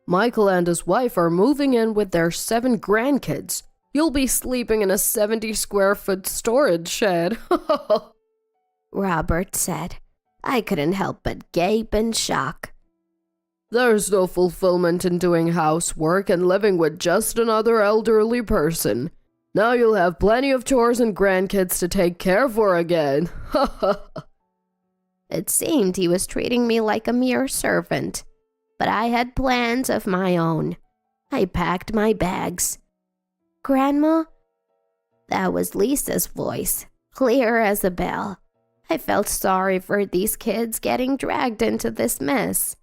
Michael and his wife are moving in with their 7 grandkids. You'll be sleeping in a 70-square-foot storage shed. Robert said. I couldn't help but gape in shock. There's no fulfillment in doing housework and living with just another elderly person. Now you'll have plenty of chores and grandkids to take care for again. It seemed he was treating me like a mere servant, but I had plans of my own. I packed my bags. Grandma? That was Lisa's voice, clear as a bell. I felt sorry for these kids getting dragged into this mess.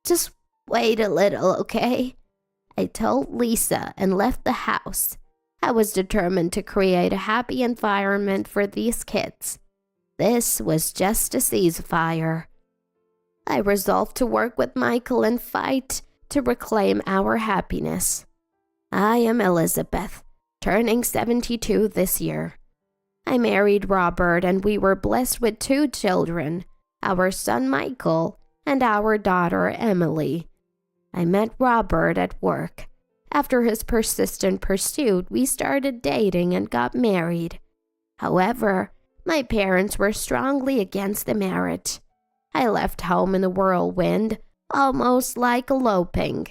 Just wait a little, okay? I told Lisa and left the house. I was determined to create a happy environment for these kids. This was just a ceasefire. I resolved to work with Michael and fight to reclaim our happiness. I am Elizabeth, turning 72 this year. I married Robert and we were blessed with 2 children, our son Michael and our daughter Emily. I met Robert at work. After his persistent pursuit, we started dating and got married. However, my parents were strongly against the marriage. I left home in a whirlwind, almost like eloping.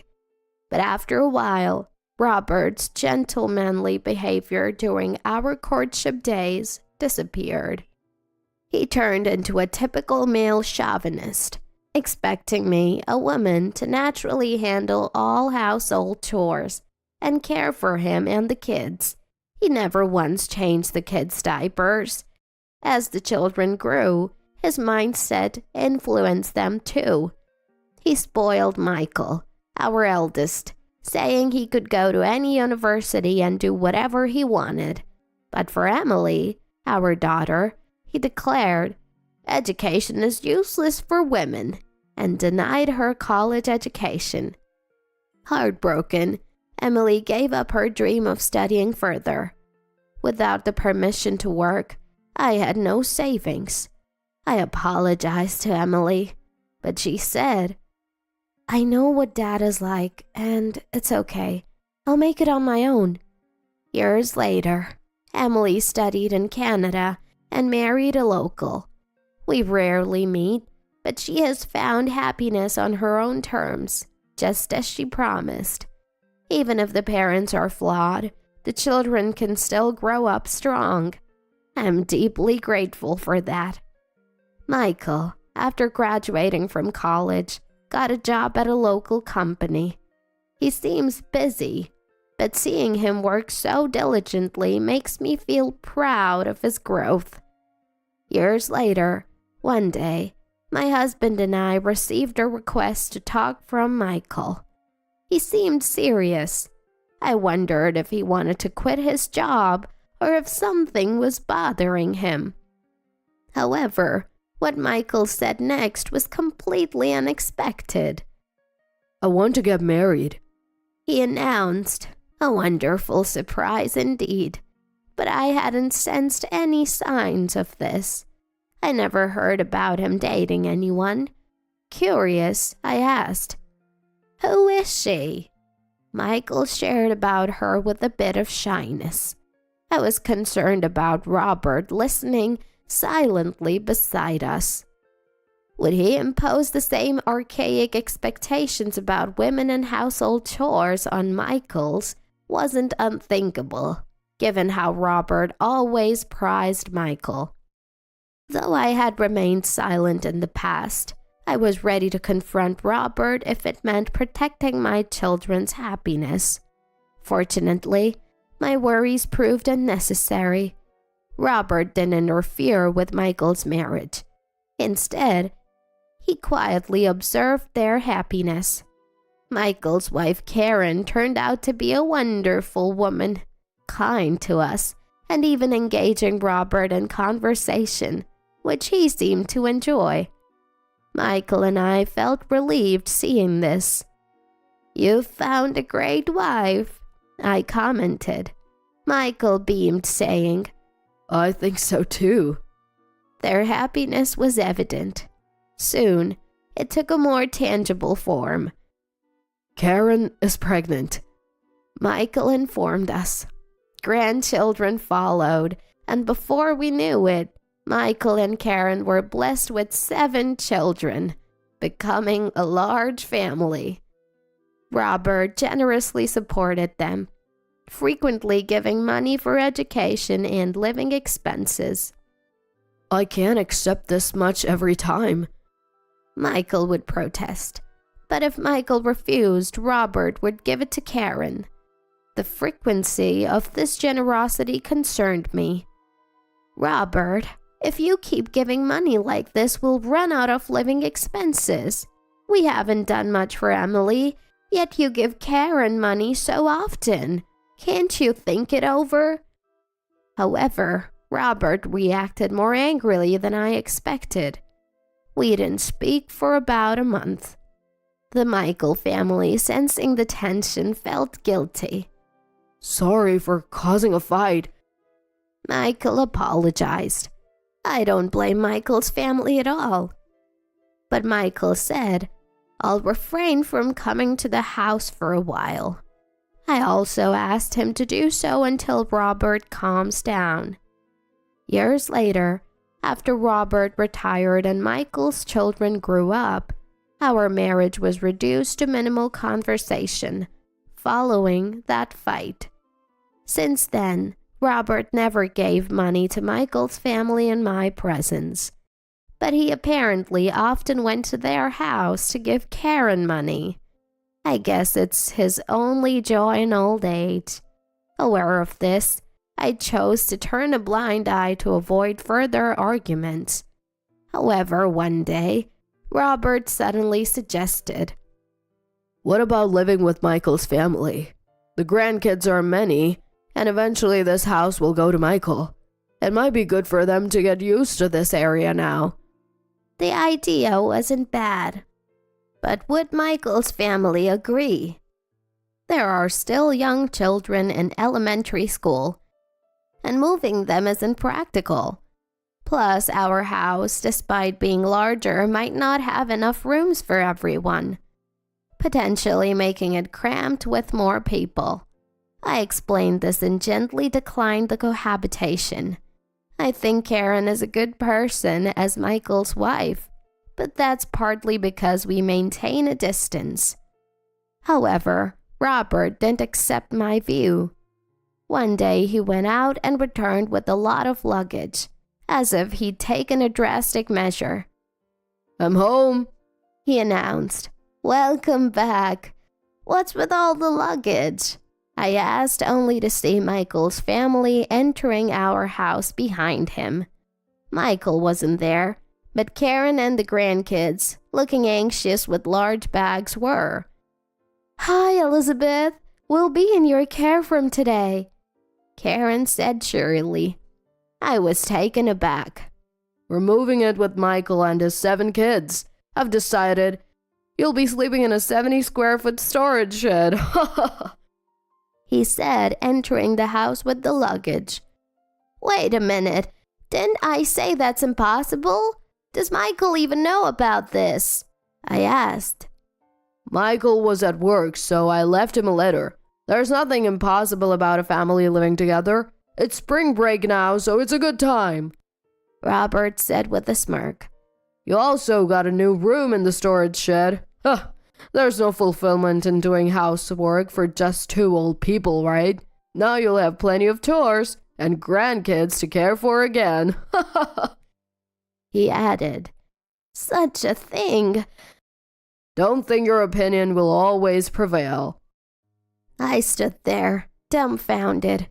But after a while, Robert's gentlemanly behavior during our courtship days disappeared. He turned into a typical male chauvinist, expecting me, a woman, to naturally handle all household chores and care for him and the kids. He never once changed the kids' diapers. As the children grew, his mindset influenced them too. He spoiled Michael, our eldest, saying he could go to any university and do whatever he wanted. But for Emily, our daughter, he declared, education is useless for women, and denied her college education. Heartbroken, Emily gave up her dream of studying further. Without the permission to work, I had no savings. I apologized to Emily, but she said, I know what Dad is like, and it's okay. I'll make it on my own. Years later, Emily studied in Canada and married a local. We rarely meet, but she has found happiness on her own terms, just as she promised. Even if the parents are flawed, the children can still grow up strong. I'm deeply grateful for that. Michael, after graduating from college, got a job at a local company. He seems busy, but seeing him work so diligently makes me feel proud of his growth. Years later, one day, my husband and I received a request to talk from Michael. He seemed serious. I wondered if he wanted to quit his job or if something was bothering him. However, what Michael said next was completely unexpected. I want to get married, he announced. A wonderful surprise indeed, but I hadn't sensed any signs of this. I never heard about him dating anyone. Curious, I asked, who is she? Michael shared about her with a bit of shyness. I was concerned about Robert listening silently beside us. Would he impose the same archaic expectations about women and household chores on Michael's wasn't unthinkable, given how Robert always prized Michael. Though I had remained silent in the past, I was ready to confront Robert if it meant protecting my children's happiness. Fortunately, my worries proved unnecessary. Robert didn't interfere with Michael's marriage. Instead, he quietly observed their happiness. Michael's wife Karen turned out to be a wonderful woman, kind to us, and even engaging Robert in conversation, which he seemed to enjoy. Michael and I felt relieved seeing this. "You've found a great wife," I commented. Michael beamed, saying, I think so too. Their happiness was evident. Soon, it took a more tangible form. Karen is pregnant. Michael informed us. Grandchildren followed, and before we knew it, Michael and Karen were blessed with 7 children, becoming a large family. Robert generously supported them, frequently giving money for education and living expenses. I can't accept this much every time. Michael would protest, but if Michael refused, Robert would give it to Karen. The frequency of this generosity concerned me. Robert, if you keep giving money like this, we'll run out of living expenses. We haven't done much for Emily, yet you give Karen money so often. Can't you think it over? However, Robert reacted more angrily than I expected. We didn't speak for about a month. The Michael family, sensing the tension, felt guilty. Sorry for causing a fight. Michael apologized. I don't blame Michael's family at all. But Michael said, I'll refrain from coming to the house for a while. I also asked him to do so until Robert calms down. Years later, after Robert retired and Michael's children grew up, our marriage was reduced to minimal conversation following that fight. Since then, Robert never gave money to Michael's family in my presence, but he apparently often went to their house to give Karen money. I guess it's his only joy in old age. Aware of this, I chose to turn a blind eye to avoid further arguments. However, one day, Robert suddenly suggested, What about living with Michael's family? The grandkids are many, and eventually this house will go to Michael. It might be good for them to get used to this area now. The idea wasn't bad, but would Michael's family agree? There are still young children in elementary school, and moving them isn't practical. Plus, our house, despite being larger, might not have enough rooms for everyone, potentially making it cramped with more people. I explained this and gently declined the cohabitation. I think Karen is a good person as Michael's wife, but that's partly because we maintain a distance. However, Robert didn't accept my view. One day he went out and returned with a lot of luggage, as if he'd taken a drastic measure. I'm home, he announced. Welcome back. What's with all the luggage? I asked, only to see Michael's family entering our house behind him. Michael wasn't there, but Karen and the grandkids, looking anxious with large bags, were. Hi, Elizabeth. We'll be in your care from today, Karen said cheerily. I was taken aback. We're moving it with Michael and his 7 kids. I've decided you'll be sleeping in a 70-square-foot storage shed. He said, entering the house with the luggage. Wait a minute. Didn't I say that's impossible? Does Michael even know about this? I asked. Michael was at work, so I left him a letter. There's nothing impossible about a family living together. It's spring break now, so it's a good time, Robert said with a smirk. You also got a new room in the storage shed. Huh. There's no fulfillment in doing housework for just 2 old people, right? Now you'll have plenty of chores and grandkids to care for again. He added, Such a thing. Don't think your opinion will always prevail. I stood there, dumbfounded.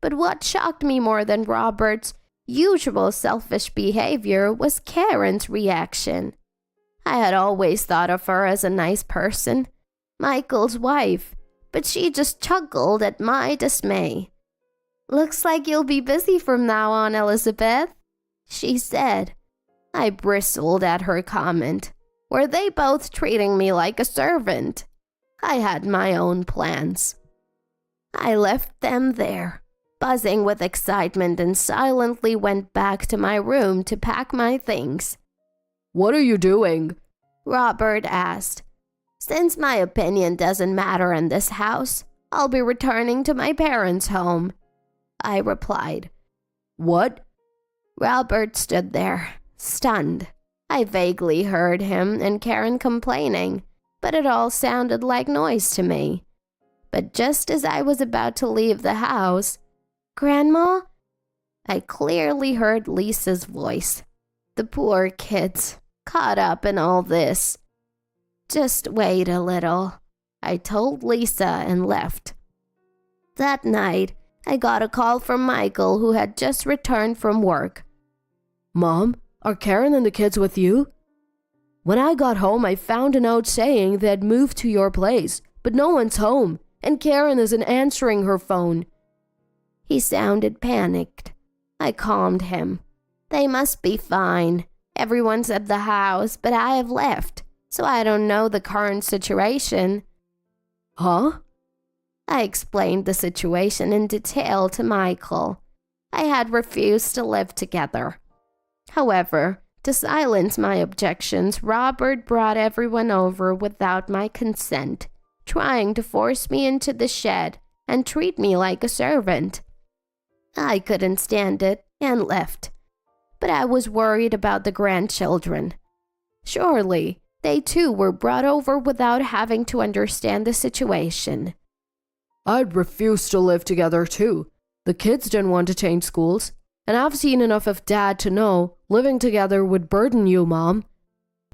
But what shocked me more than Robert's usual selfish behavior was Karen's reaction. I had always thought of her as a nice person, Michael's wife, but she just chuckled at my dismay. Looks like you'll be busy from now on, Elizabeth, she said. I bristled at her comment. Were they both treating me like a servant? I had my own plans. I left them there, buzzing with excitement, and silently went back to my room to pack my things. What are you doing? Robert asked. Since my opinion doesn't matter in this house, I'll be returning to my parents' home, I replied. What? Robert stood there, stunned. I vaguely heard him and Karen complaining, but it all sounded like noise to me. But just as I was about to leave the house, Grandma? I clearly heard Lisa's voice. The poor kids, caught up in all this. Just wait a little, I told Lisa and left. That night, I got a call from Michael, who had just returned from work. Mom, are Karen and the kids with you? When I got home, I found a note saying they had moved to your place, but no one's home, and Karen isn't answering her phone. He sounded panicked. I calmed him. They must be fine. Everyone's at the house, but I have left, so I don't know the current situation. Huh? I explained the situation in detail to Michael. I had refused to live together. However, to silence my objections, Robert brought everyone over without my consent, trying to force me into the shed and treat me like a servant. I couldn't stand it and left, but I was worried about the grandchildren. Surely, they too were brought over without having to understand the situation. I'd refuse to live together too. The kids didn't want to change schools, and I've seen enough of Dad to know living together would burden you, Mom.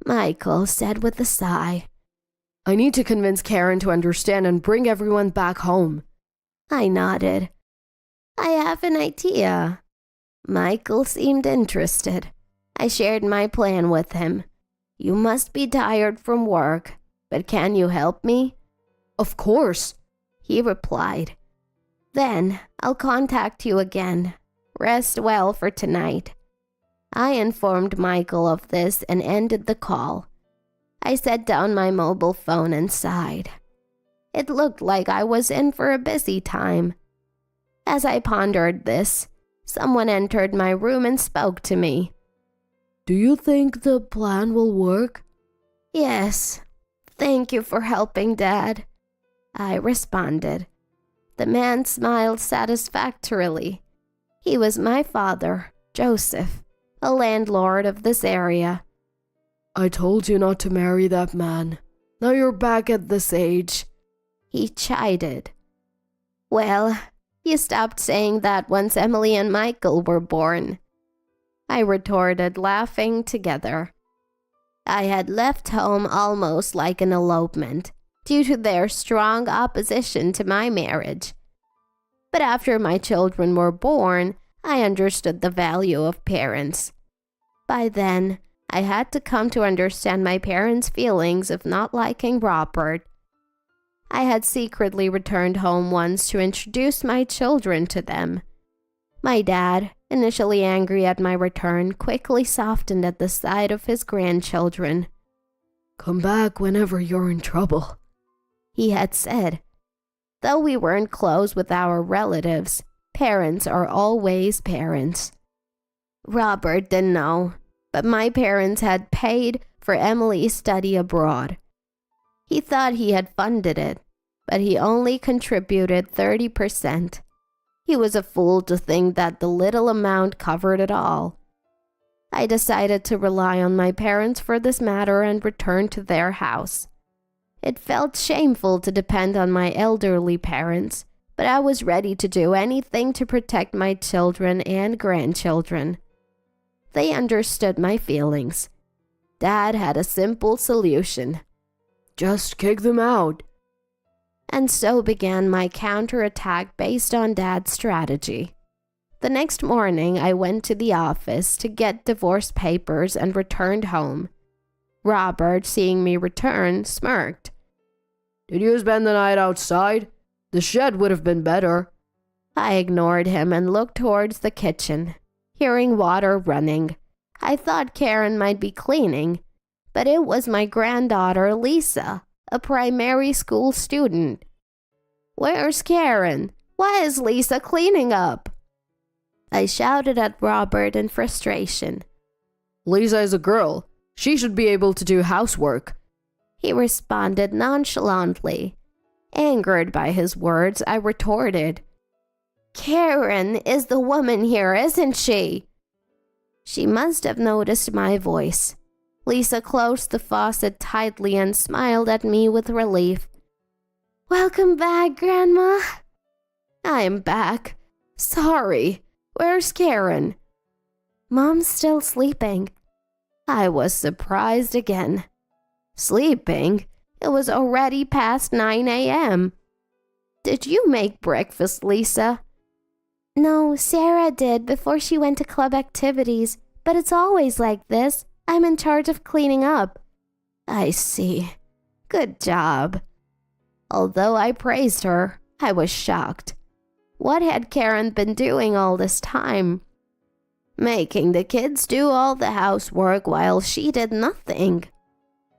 Michael said with a sigh. I need to convince Karen to understand and bring everyone back home. I nodded. I have an idea. Michael seemed interested. I shared my plan with him. You must be tired from work, but can you help me? Of course, he replied. Then I'll contact you again. Rest well for tonight. I informed Michael of this and ended the call. I set down my mobile phone and sighed. It looked like I was in for a busy time. As I pondered this, someone entered my room and spoke to me. Do you think the plan will work? Yes. Thank you for helping, Dad, I responded. The man smiled satisfactorily. He was my father, Joseph, a landlord of this area. I told you not to marry that man. Now you're back at this age. He chided. Well, you stopped saying that once Emily and Michael were born, I retorted, laughing together. I had left home almost like an elopement, due to their strong opposition to my marriage. But after my children were born, I understood the value of parents. By then, I had to come to understand my parents' feelings of not liking Robert. I had secretly returned home once to introduce my children to them. My dad, initially angry at my return, quickly softened at the sight of his grandchildren. Come back whenever you're in trouble, he had said. Though we weren't close with our relatives, parents are always parents. Robert didn't know, but my parents had paid for Emily's study abroad. He thought he had funded it, but he only contributed 30%. He was a fool to think that the little amount covered it all. I decided to rely on my parents for this matter and returned to their house. It felt shameful to depend on my elderly parents, but I was ready to do anything to protect my children and grandchildren. They understood my feelings. Dad had a simple solution. Just kick them out. And so began my counterattack based on Dad's strategy. The next morning, I went to the office to get divorce papers and returned home. Robert, seeing me return, smirked. Did you spend the night outside? The shed would have been better. I ignored him and looked towards the kitchen, hearing water running. I thought Karen might be cleaning, but it was my granddaughter, Lisa, a primary school student. Where's Karen? Why is Lisa cleaning up? I shouted at Robert in frustration. Lisa is a girl. She should be able to do housework. He responded nonchalantly. Angered by his words, I retorted, "Karen is the woman here, isn't she?" She must have noticed my voice. Lisa closed the faucet tightly and smiled at me with relief. "Welcome back, Grandma." "I am back. Sorry. Where's Karen?" "Mom's still sleeping." I was surprised again. Sleeping? It was already past 9 a.m. "Did you make breakfast, Lisa?" "No, Sarah did before she went to club activities, but it's always like this. I'm in charge of cleaning up." "I see. Good job." Although I praised her, I was shocked. What had Karen been doing all this time? Making the kids do all the housework while she did nothing.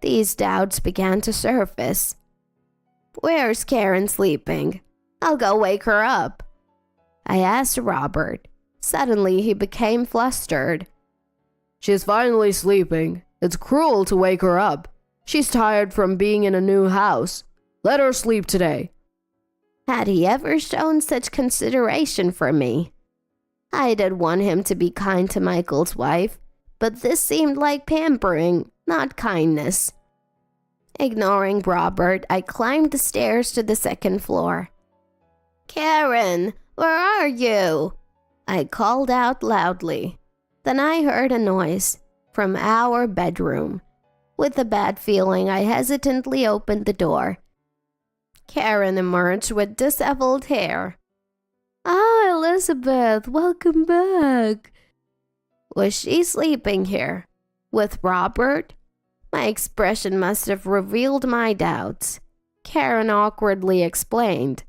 These doubts began to surface. "Where's Karen sleeping? I'll go wake her up." I asked Robert. Suddenly he became flustered. She's finally sleeping. It's cruel to wake her up. She's tired from being in a new house. Let her sleep today." Had he ever shown such consideration for me? I did want him to be kind to Michael's wife, but this seemed like pampering, not kindness. Ignoring Robert, I climbed the stairs to the second floor. "Karen, where are you?" I called out loudly. Then I heard a noise from our bedroom. With a bad feeling, I hesitantly opened the door. Karen emerged with disheveled hair. "Ah, Elizabeth, welcome back." Was she sleeping here? With Robert? My expression must have revealed my doubts. Karen awkwardly explained.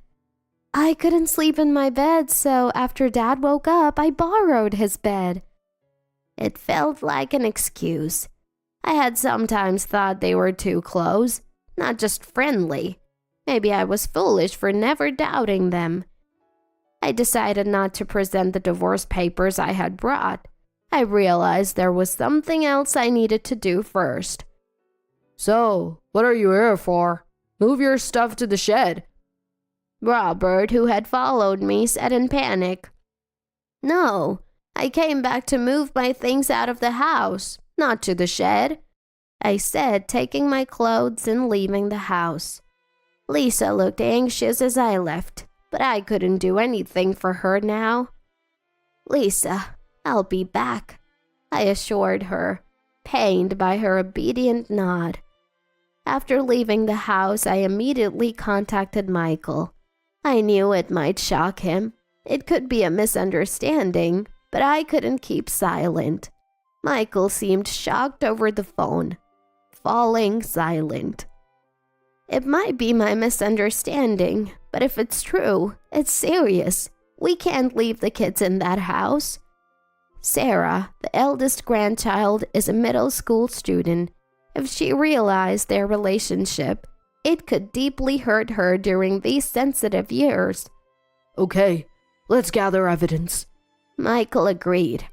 "I couldn't sleep in my bed, so after Dad woke up, I borrowed his bed." It felt like an excuse. I had sometimes thought they were too close, not just friendly. Maybe I was foolish for never doubting them. I decided not to present the divorce papers I had brought. I realized there was something else I needed to do first. "So, what are you here for? Move your stuff to the shed." Robert, who had followed me, said in panic. "No, I came back to move my things out of the house, not to the shed," I said, taking my clothes and leaving the house. Lisa looked anxious as I left, but I couldn't do anything for her now. "Lisa, I'll be back," I assured her, pained by her obedient nod. After leaving the house, I immediately contacted Michael. I knew it might shock him. It could be a misunderstanding, but I couldn't keep silent. Michael seemed shocked over the phone, falling silent. It might be my misunderstanding, but if it's true, it's serious. We can't leave the kids in that house. Sarah, the eldest grandchild, is a middle school student. If she realized their relationship, it could deeply hurt her during these sensitive years. "Okay, let's gather evidence." Michael agreed.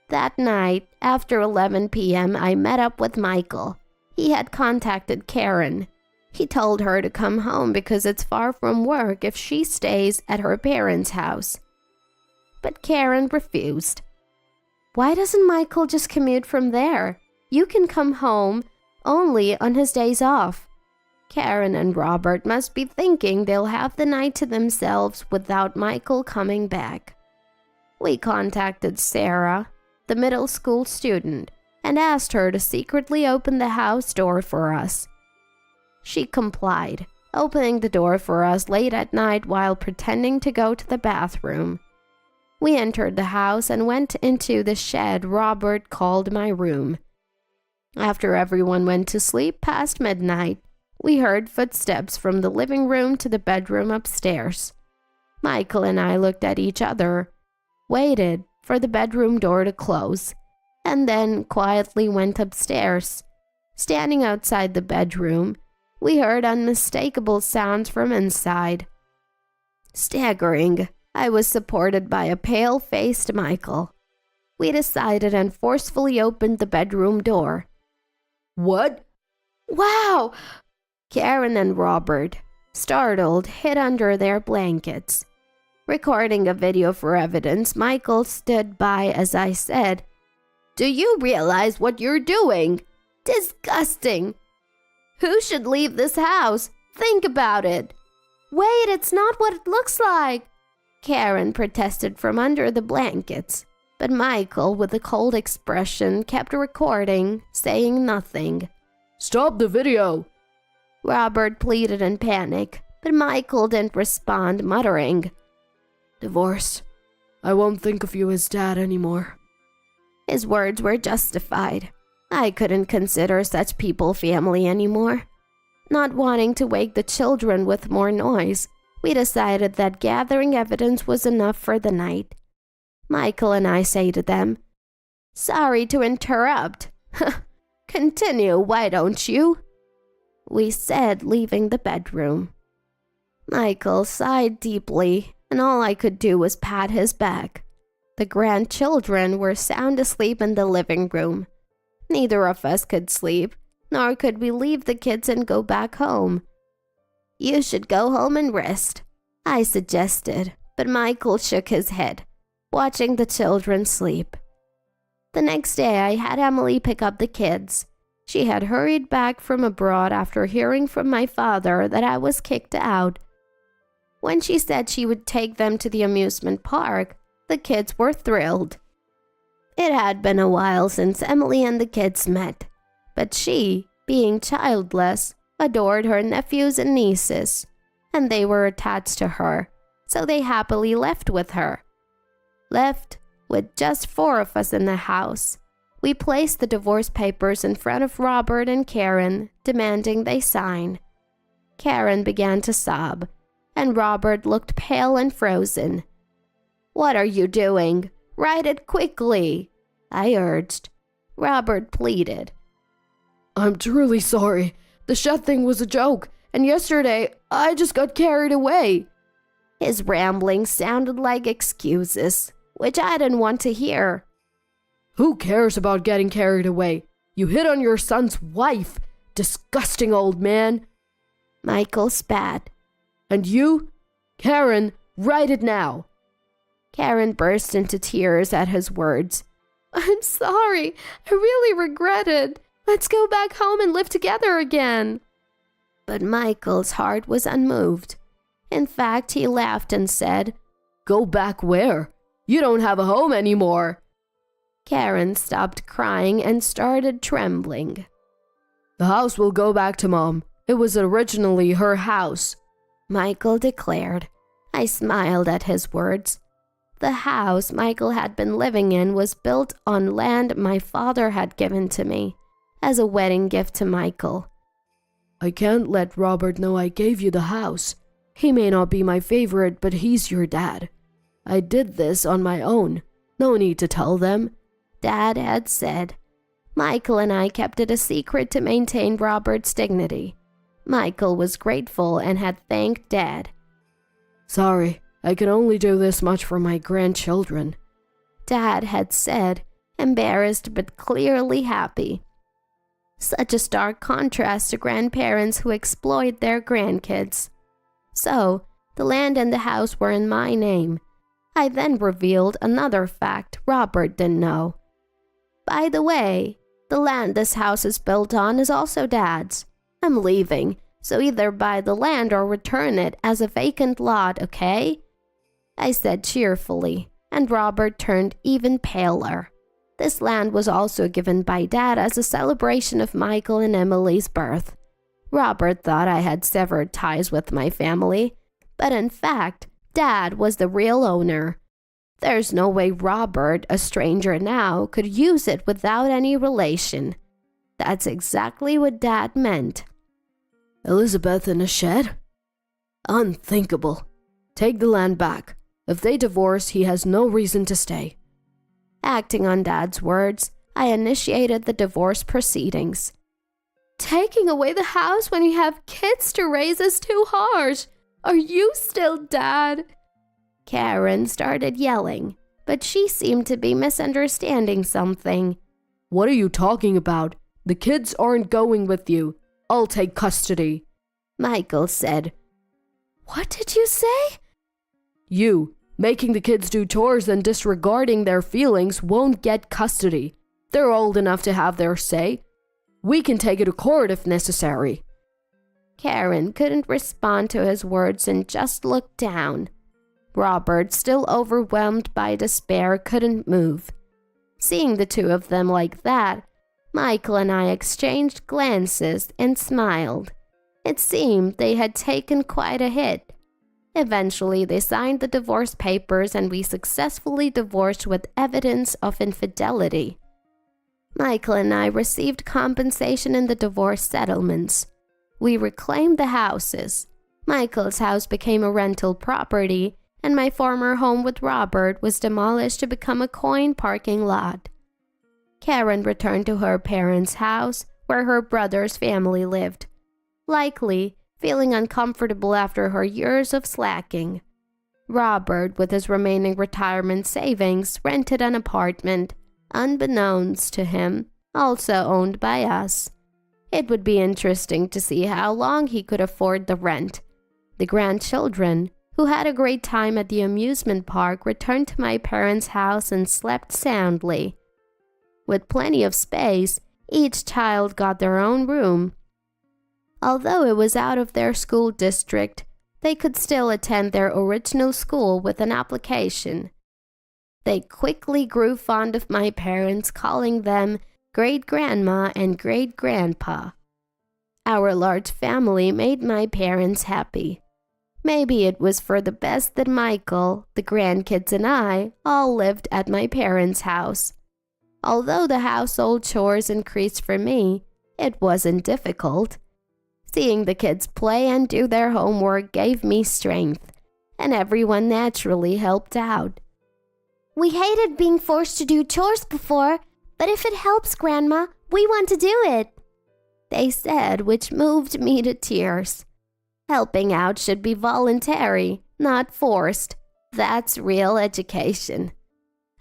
That night, after 11 p.m., I met up with Michael. He had contacted Karen. He told her to come home because it's far from work if she stays at her parents' house. But Karen refused. "Why doesn't Michael just commute from there? You can come home only on his days off." Karen and Robert must be thinking they'll have the night to themselves without Michael coming back. We contacted Sarah, the middle school student, and asked her to secretly open the house door for us. She complied, opening the door for us late at night while pretending to go to the bathroom. We entered the house and went into the shed Robert called my room. After everyone went to sleep past midnight, we heard footsteps from the living room to the bedroom upstairs. Michael and I looked at each other, waited for the bedroom door to close, and then quietly went upstairs. Standing outside the bedroom, we heard unmistakable sounds from inside. Staggering, I was supported by a pale-faced Michael. We decided and forcefully opened the bedroom door. "What?" "Wow! Karen and Robert, startled, hid under their blankets. Recording a video for evidence, Michael stood by as I said, "Do you realize what you're doing? Disgusting! Who should leave this house? Think about it." "Wait, it's not what it looks like," Karen protested from under the blankets. But Michael, with a cold expression, kept recording, saying nothing. "Stop the video!" Robert pleaded in panic, but Michael didn't respond, muttering, "Divorce. I won't think of you as dad anymore." His words were justified. I couldn't consider such people family anymore. Not wanting to wake the children with more noise, we decided that gathering evidence was enough for the night. Michael and I say to them, "Sorry to interrupt." "Continue, why don't you?" we said, leaving the bedroom. Michael sighed deeply, and all I could do was pat his back. The grandchildren were sound asleep in the living room. Neither of us could sleep, nor could we leave the kids and go back home. "You should go home and rest," I suggested, but Michael shook his head, watching the children sleep. The next day, I had Emily pick up the kids. She had hurried back from abroad after hearing from my father that I was kicked out. When she said she would take them to the amusement park, the kids were thrilled. It had been a while since Emily and the kids met, but she, being childless, adored her nephews and nieces, and they were attached to her, so they happily left with her. Left with just 4 of us in the house, we placed the divorce papers in front of Robert and Karen, demanding they sign. Karen began to sob, and Robert looked pale and frozen. "What are you doing? Write it quickly," I urged. Robert pleaded. "I'm truly sorry. The shed thing was a joke, and yesterday I just got carried away." His ramblings sounded like excuses, which I didn't want to hear. "Who cares about getting carried away? You hit on your son's wife. Disgusting old man." Michael spat. "And you? Karen, write it now." Karen burst into tears at his words. "I'm sorry. I really regret it. Let's go back home and live together again." But Michael's heart was unmoved. In fact, he laughed and said, "Go back where? You don't have a home anymore." Karen stopped crying and started trembling. "The house will go back to Mom. It was originally her house," Michael declared. I smiled at his words. The house Michael had been living in was built on land my father had given to me as a wedding gift to Michael. "I can't let Robert know I gave you the house. He may not be my favorite, but he's your dad. I did this on my own. No need to tell them," Dad had said. Michael and I kept it a secret to maintain Robert's dignity. Michael was grateful and had thanked Dad. "Sorry, I can only do this much for my grandchildren," Dad had said, embarrassed but clearly happy. Such a stark contrast to grandparents who exploit their grandkids. So, the land and the house were in my name. I then revealed another fact Robert didn't know. "By the way, the land this house is built on is also Dad's. I'm leaving, so either buy the land or return it as a vacant lot, okay?" I said cheerfully, and Robert turned even paler. This land was also given by Dad as a celebration of Michael and Emily's birth. Robert thought I had severed ties with my family, but in fact, Dad was the real owner. There's no way Robert, a stranger now, could use it without any relation. That's exactly what Dad meant. "Elizabeth in a shed? Unthinkable. Take the land back. If they divorce, he has no reason to stay." Acting on Dad's words, I initiated the divorce proceedings. "Taking away the house when you have kids to raise is too harsh. Are you still Dad?" Karen started yelling, but she seemed to be misunderstanding something. "What are you talking about? The kids aren't going with you. I'll take custody." Michael said. What did you say? You, making the kids do chores and disregarding their feelings won't get custody. They're old enough to have their say. We can take it to court if necessary. Karen couldn't respond to his words and just looked down. Robert, still overwhelmed by despair, couldn't move. Seeing the two of them like that, Michael and I exchanged glances and smiled. It seemed they had taken quite a hit. Eventually, they signed the divorce papers and we successfully divorced with evidence of infidelity. Michael and I received compensation in the divorce settlements. We reclaimed the houses. Michael's house became a rental property, and my former home with Robert was demolished to become a coin parking lot. Karen returned to her parents' house, where her brother's family lived, likely feeling uncomfortable after her years of slacking. Robert, with his remaining retirement savings, rented an apartment, unbeknownst to him, also owned by us. It would be interesting to see how long he could afford the rent. The grandchildren, who had a great time at the amusement park, returned to my parents' house and slept soundly. With plenty of space, each child got their own room. Although it was out of their school district, they could still attend their original school with an application. They quickly grew fond of my parents, calling them great-grandma and great-grandpa. Our large family made my parents happy. Maybe it was for the best that Michael, the grandkids, and I all lived at my parents' house. Although the household chores increased for me, it wasn't difficult. Seeing the kids play and do their homework gave me strength, and everyone naturally helped out. We hated being forced to do chores before, but if it helps, Grandma, we want to do it, they said, which moved me to tears. Helping out should be voluntary, not forced. That's real education.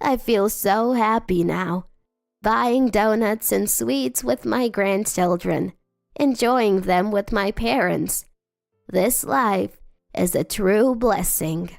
I feel so happy now, buying donuts and sweets with my grandchildren, enjoying them with my parents. This life is a true blessing.